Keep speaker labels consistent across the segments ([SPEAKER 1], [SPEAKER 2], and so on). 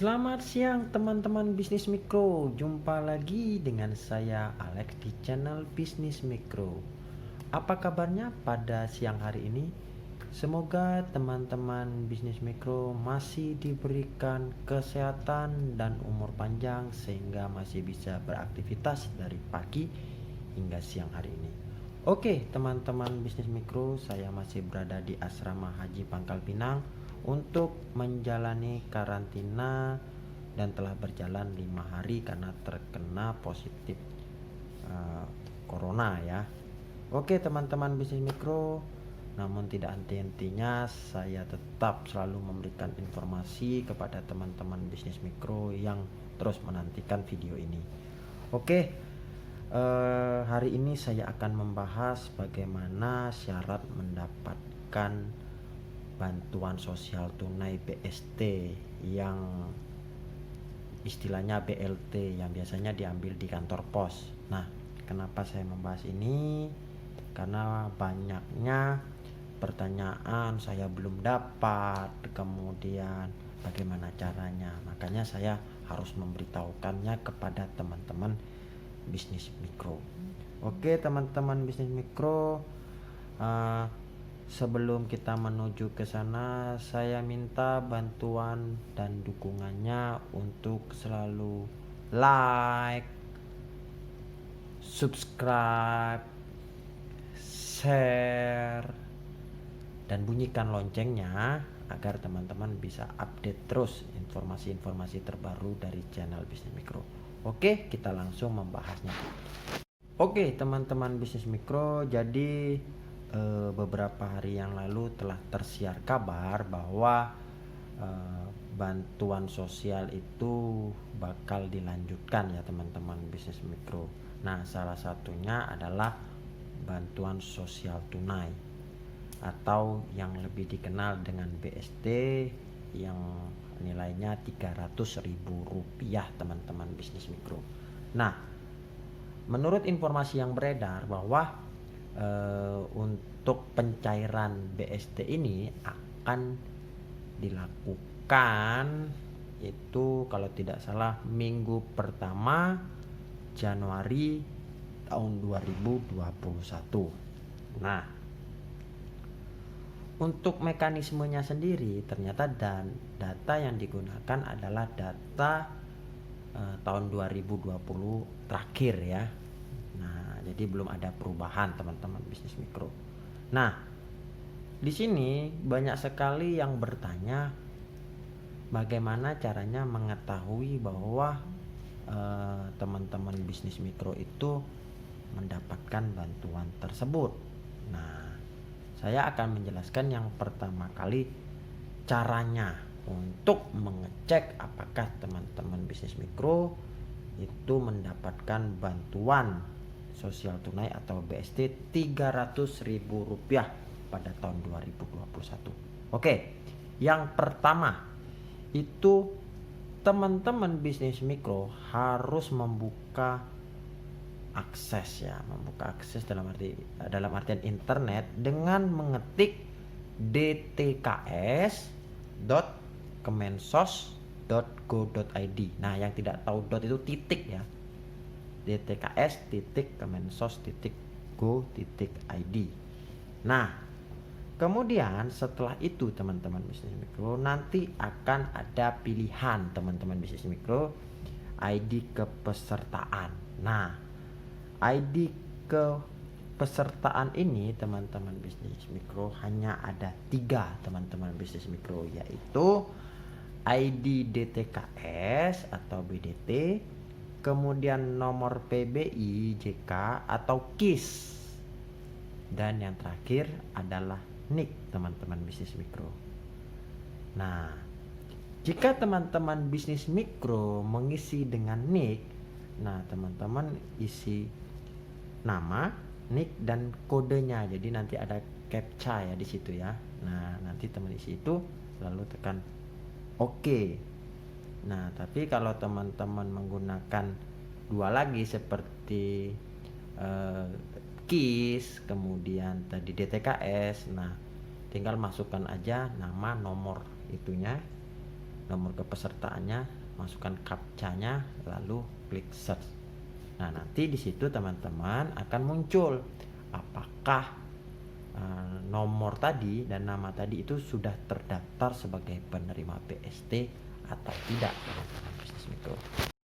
[SPEAKER 1] Selamat siang teman-teman bisnis mikro. Jumpa lagi dengan saya Alex di channel Bisnis Mikro. Apa kabarnya pada siang hari ini? Semoga teman-teman bisnis mikro masih diberikan kesehatan dan umur panjang sehingga masih bisa beraktivitas dari pagi hingga siang hari ini. Oke, teman-teman bisnis mikro, saya masih berada di Asrama Haji Pangkal Pinang untuk menjalani karantina dan telah berjalan 5 hari karena terkena positif corona ya. Oke teman-teman bisnis mikro, namun tidak henti-hentinya saya tetap selalu memberikan informasi kepada teman-teman bisnis mikro yang terus menantikan video ini. Oke, hari ini saya akan membahas bagaimana syarat mendapatkan bantuan sosial tunai BST yang istilahnya BLT yang biasanya diambil di kantor pos. Nah, kenapa saya membahas ini? Karena banyaknya pertanyaan saya belum dapat, kemudian bagaimana caranya. Makanya saya harus memberitahukannya kepada teman-teman bisnis mikro. Oke teman-teman bisnis mikro, sebelum kita menuju ke sana, saya minta bantuan dan dukungannya untuk selalu like, subscribe, share, dan bunyikan loncengnya agar teman-teman bisa update terus informasi-informasi terbaru dari channel Bisnis Mikro. Oke, kita langsung membahasnya. Oke, teman-teman Bisnis Mikro, jadi beberapa hari yang lalu telah tersiar kabar bahwa bantuan sosial itu bakal dilanjutkan ya teman-teman bisnis mikro. Nah, salah satunya adalah bantuan sosial tunai atau yang lebih dikenal dengan BST yang nilainya Rp300.000 teman-teman bisnis mikro. Nah, menurut informasi yang beredar bahwa untuk pencairan BST ini akan dilakukan itu kalau tidak salah minggu pertama Januari tahun 2021. Nah, untuk mekanismenya sendiri ternyata dan data yang digunakan adalah data tahun 2020 terakhir ya. Nah, jadi belum ada perubahan teman-teman bisnis mikro. Nah, di sini banyak sekali yang bertanya bagaimana caranya mengetahui bahwa teman-teman bisnis mikro itu mendapatkan bantuan tersebut. Nah, saya akan menjelaskan yang pertama kali caranya untuk mengecek apakah teman-teman bisnis mikro itu mendapatkan bantuan sosial tunai atau BST Rp300.000 pada tahun 2021. Oke, yang pertama itu teman-teman bisnis mikro harus membuka akses ya, membuka akses dalam artian internet dengan mengetik dtks.kemensos.go.id. Nah, yang tidak tahu dot itu titik ya. dtks.kemensos.go.id. Nah, kemudian setelah itu teman-teman bisnis mikro nanti akan ada pilihan teman-teman bisnis mikro ID kepesertaan. Nah, ID kepesertaan ini teman-teman bisnis mikro hanya ada 3 teman-teman bisnis mikro, yaitu ID DTKS atau BDT, kemudian nomor PBI JK atau KIS, dan yang terakhir adalah NIK teman-teman bisnis mikro. Nah, jika teman-teman bisnis mikro mengisi dengan NIK, nah teman-teman isi nama, NIK dan kodenya. Jadi nanti ada captcha ya di situ ya. Nah, nanti teman isi itu lalu tekan OK. Nah, tapi kalau teman-teman menggunakan 2 lagi seperti KIS, kemudian tadi DTKS, nah tinggal masukkan aja nama nomor itunya. nomor kepesertaannya, masukkan captcha-nya, lalu klik search. Nah, nanti di situ teman-teman akan muncul apakah nomor tadi dan nama tadi itu sudah terdaftar sebagai penerima BST atau tidak, teman-teman bisnis mikro.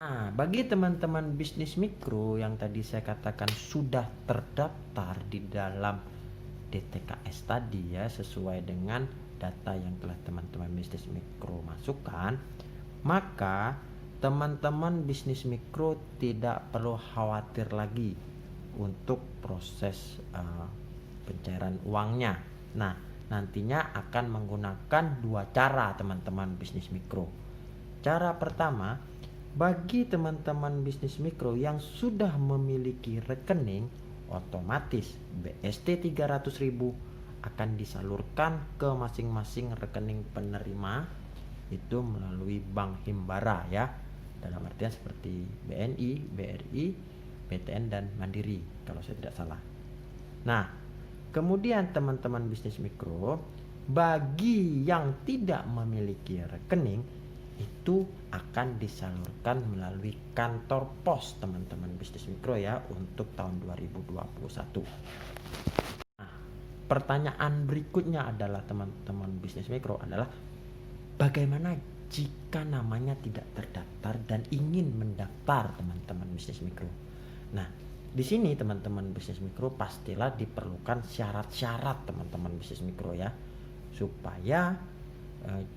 [SPEAKER 1] Nah, bagi teman-teman bisnis mikro yang tadi saya katakan sudah terdaftar di dalam DTKS tadi ya, sesuai dengan data yang telah teman-teman bisnis mikro masukkan, maka teman-teman bisnis mikro tidak perlu khawatir lagi untuk proses pencairan uangnya. Nah, nantinya akan menggunakan dua cara teman-teman bisnis mikro. Cara pertama, bagi teman-teman bisnis mikro yang sudah memiliki rekening, otomatis BST 300.000 akan disalurkan ke masing-masing rekening penerima itu melalui Bank Himbara ya. Dalam artian seperti BNI, BRI, BTN dan Mandiri kalau saya tidak salah. Nah, kemudian teman-teman bisnis mikro, bagi yang tidak memiliki rekening itu akan disalurkan melalui kantor pos teman-teman bisnis mikro ya untuk tahun 2021. Nah, pertanyaan berikutnya adalah teman-teman bisnis mikro adalah bagaimana jika namanya tidak terdaftar dan ingin mendaftar teman-teman bisnis mikro. Nah, di sini teman-teman bisnis mikro pastilah diperlukan syarat-syarat teman-teman bisnis mikro ya, supaya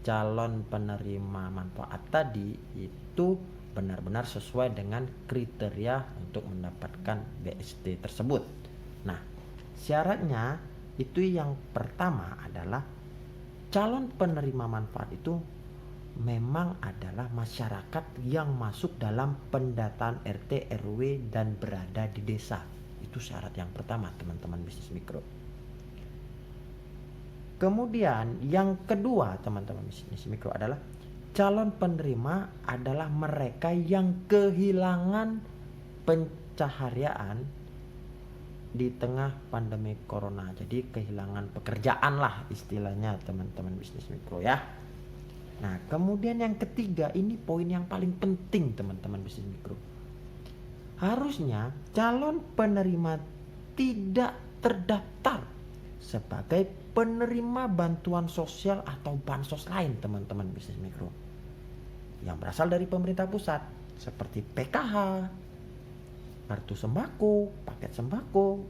[SPEAKER 1] calon penerima manfaat tadi itu benar-benar sesuai dengan kriteria untuk mendapatkan BST tersebut. Nah, syaratnya itu yang pertama adalah calon penerima manfaat itu memang adalah masyarakat yang masuk dalam pendataan RT RW dan berada di desa. Itu syarat yang pertama teman-teman bisnis mikro. Kemudian yang kedua teman-teman bisnis mikro adalah calon penerima adalah mereka yang kehilangan pencaharian di tengah pandemi corona. Jadi kehilangan pekerjaan lah istilahnya teman-teman bisnis mikro ya. Nah, kemudian yang ketiga, ini poin yang paling penting teman-teman bisnis mikro. Harusnya calon penerima tidak terdaftar sebagai penerima bantuan sosial atau bansos lain teman-teman bisnis mikro yang berasal dari pemerintah pusat seperti PKH, kartu sembako, paket sembako,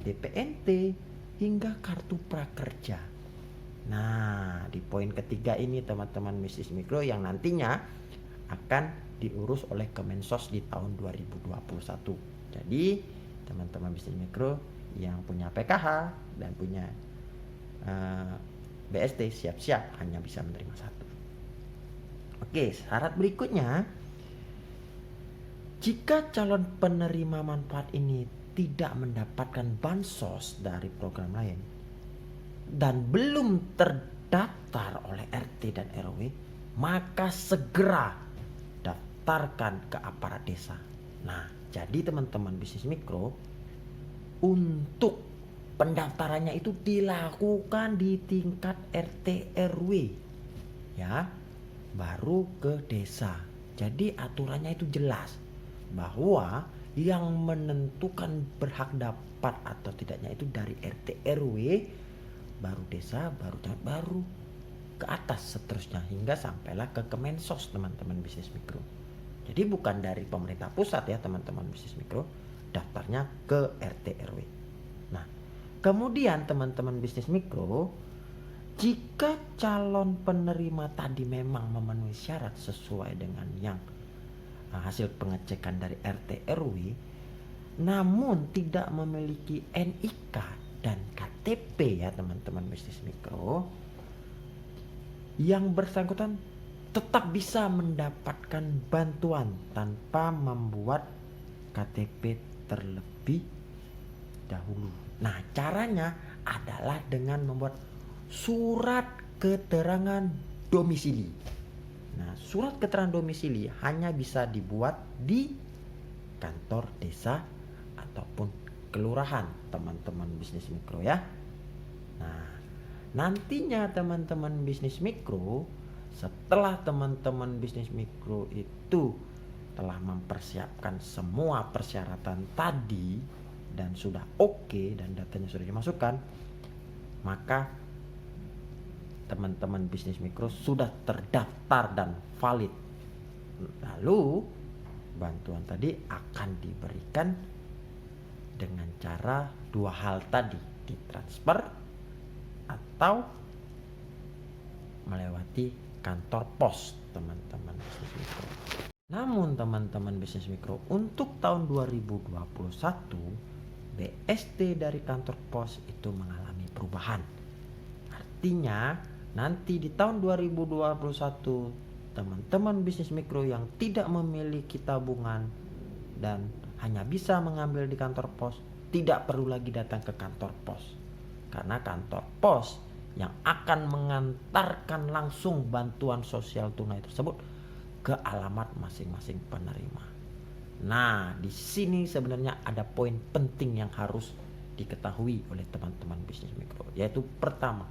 [SPEAKER 1] DPNT, hingga kartu prakerja. Nah, di poin ketiga ini teman-teman bisnis mikro yang nantinya akan diurus oleh Kemensos di tahun 2021. Jadi, teman-teman bisnis mikro yang punya PKH dan punya BST siap-siap hanya bisa menerima satu. Oke, syarat berikutnya, jika calon penerima manfaat ini tidak mendapatkan bansos dari program lain dan belum terdaftar oleh RT dan RW, maka segera daftarkan ke aparat desa. Nah, jadi teman-teman bisnis mikro, untuk pendaftarannya itu dilakukan di tingkat RT RW ya, baru ke desa. Jadi aturannya itu jelas bahwa yang menentukan berhak dapat atau tidaknya itu dari RT RW, baru desa, baru ke atas seterusnya hingga sampailah ke Kemensos teman-teman bisnis mikro. Jadi bukan dari pemerintah pusat ya teman-teman bisnis mikro, daftarnya ke RT RW. Nah, kemudian teman-teman bisnis mikro, jika calon penerima tadi memang memenuhi syarat sesuai dengan yang hasil pengecekan dari RT RW, namun tidak memiliki NIK dan KTP ya teman-teman bisnis mikro, yang bersangkutan tetap bisa mendapatkan bantuan tanpa membuat KTP terlebih dahulu. Nah, caranya adalah dengan membuat surat keterangan domisili. Nah, surat keterangan domisili hanya bisa dibuat di kantor desa ataupun kelurahan teman-teman bisnis mikro ya. Nah, nantinya teman-teman bisnis mikro, setelah teman-teman bisnis mikro itu telah mempersiapkan semua persyaratan tadi dan sudah oke dan datanya sudah dimasukkan, maka teman-teman bisnis mikro sudah terdaftar dan valid. Lalu bantuan tadi akan diberikan dengan cara dua hal tadi, ditransfer atau melewati kantor pos teman-teman bisnis mikro. Namun teman-teman bisnis mikro, untuk tahun 2021 BST dari kantor pos itu mengalami perubahan. Artinya nanti di tahun 2021 teman-teman bisnis mikro yang tidak memiliki tabungan dan hanya bisa mengambil di kantor pos tidak perlu lagi datang ke kantor pos, karena kantor pos yang akan mengantarkan langsung bantuan sosial tunai tersebut ke alamat masing-masing penerima. Nah, di sini sebenarnya ada poin penting yang harus diketahui oleh teman-teman bisnis mikro, yaitu pertama,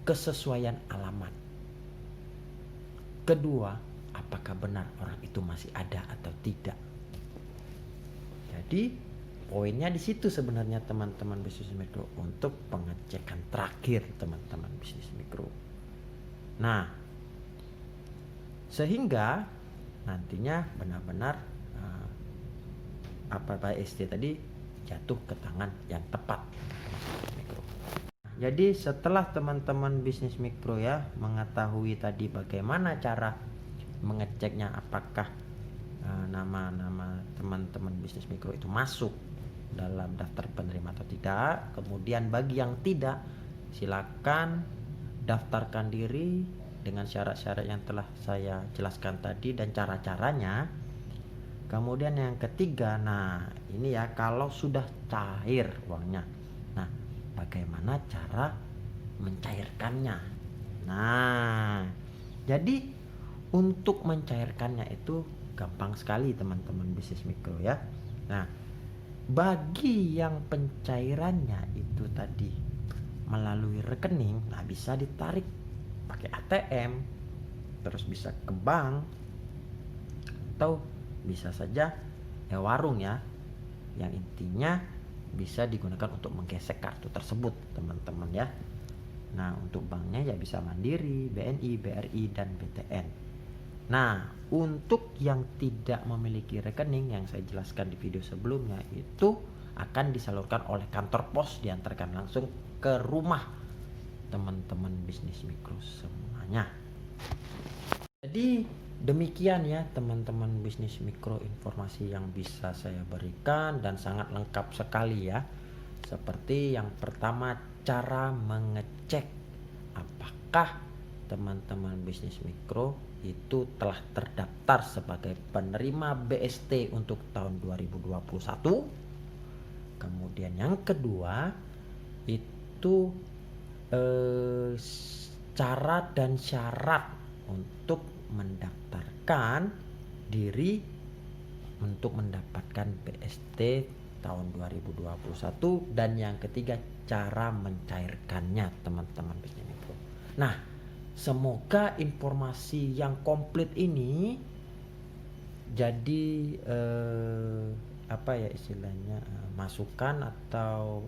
[SPEAKER 1] kesesuaian alamat. Kedua, apakah benar orang itu masih ada atau tidak. Jadi, poinnya di situ sebenarnya teman-teman bisnis mikro untuk pengecekan terakhir teman-teman bisnis mikro. Nah, sehingga nantinya benar-benar BST tadi jatuh ke tangan yang tepat mikro. Jadi setelah teman-teman bisnis mikro ya mengetahui tadi bagaimana cara mengeceknya apakah nama-nama teman-teman bisnis mikro itu masuk dalam daftar penerima atau tidak, kemudian bagi yang tidak silakan daftarkan diri dengan syarat-syarat yang telah saya jelaskan tadi dan cara-caranya. Kemudian yang ketiga, nah ini ya kalau sudah cair uangnya, nah bagaimana cara mencairkannya. Nah, jadi untuk mencairkannya itu gampang sekali teman-teman bisnis mikro ya. Nah, bagi yang pencairannya itu tadi melalui rekening, nah bisa ditarik pakai ATM, terus bisa ke bank, atau bisa saja warung ya, yang intinya bisa digunakan untuk menggesek kartu tersebut teman-teman ya. Nah, untuk banknya ya bisa Mandiri, BNI, BRI, dan BTN. Nah, untuk yang tidak memiliki rekening yang saya jelaskan di video sebelumnya itu akan disalurkan oleh kantor pos, diantarkan langsung ke rumah teman-teman bisnis mikro semuanya. Jadi demikian ya teman-teman bisnis mikro informasi yang bisa saya berikan dan sangat lengkap sekali ya. Seperti yang pertama, cara mengecek apakah teman-teman bisnis mikro itu telah terdaftar sebagai penerima BST untuk tahun 2021. Kemudian yang kedua itu cara dan syarat untuk mendaftarkan diri untuk mendapatkan BST tahun 2021, dan yang ketiga cara mencairkannya teman-teman bisnis mikro. Nah, semoga informasi yang komplit ini jadi masukan atau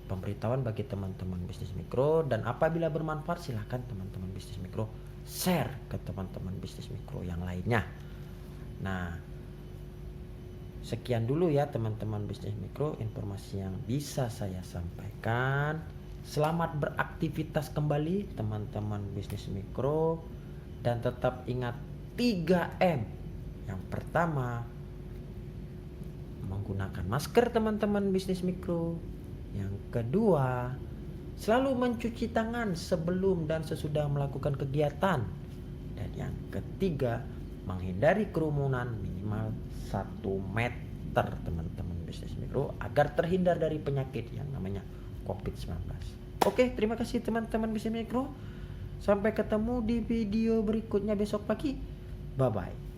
[SPEAKER 1] pemberitahuan bagi teman-teman bisnis mikro, dan apabila bermanfaat silahkan teman-teman bisnis mikro share ke teman-teman bisnis mikro yang lainnya. Nah, sekian dulu ya teman-teman bisnis mikro informasi yang bisa saya sampaikan. Selamat beraktivitas kembali teman-teman bisnis mikro, dan tetap ingat 3M. Yang pertama, menggunakan masker teman-teman bisnis mikro. Yang kedua, selalu mencuci tangan sebelum dan sesudah melakukan kegiatan. Dan yang ketiga, menghindari kerumunan minimal 1 meter teman-teman bisnis mikro agar terhindar dari penyakit yang namanya COVID-19. Oke, terima kasih teman-teman bisnis mikro. Sampai ketemu di video berikutnya besok pagi. Bye-bye.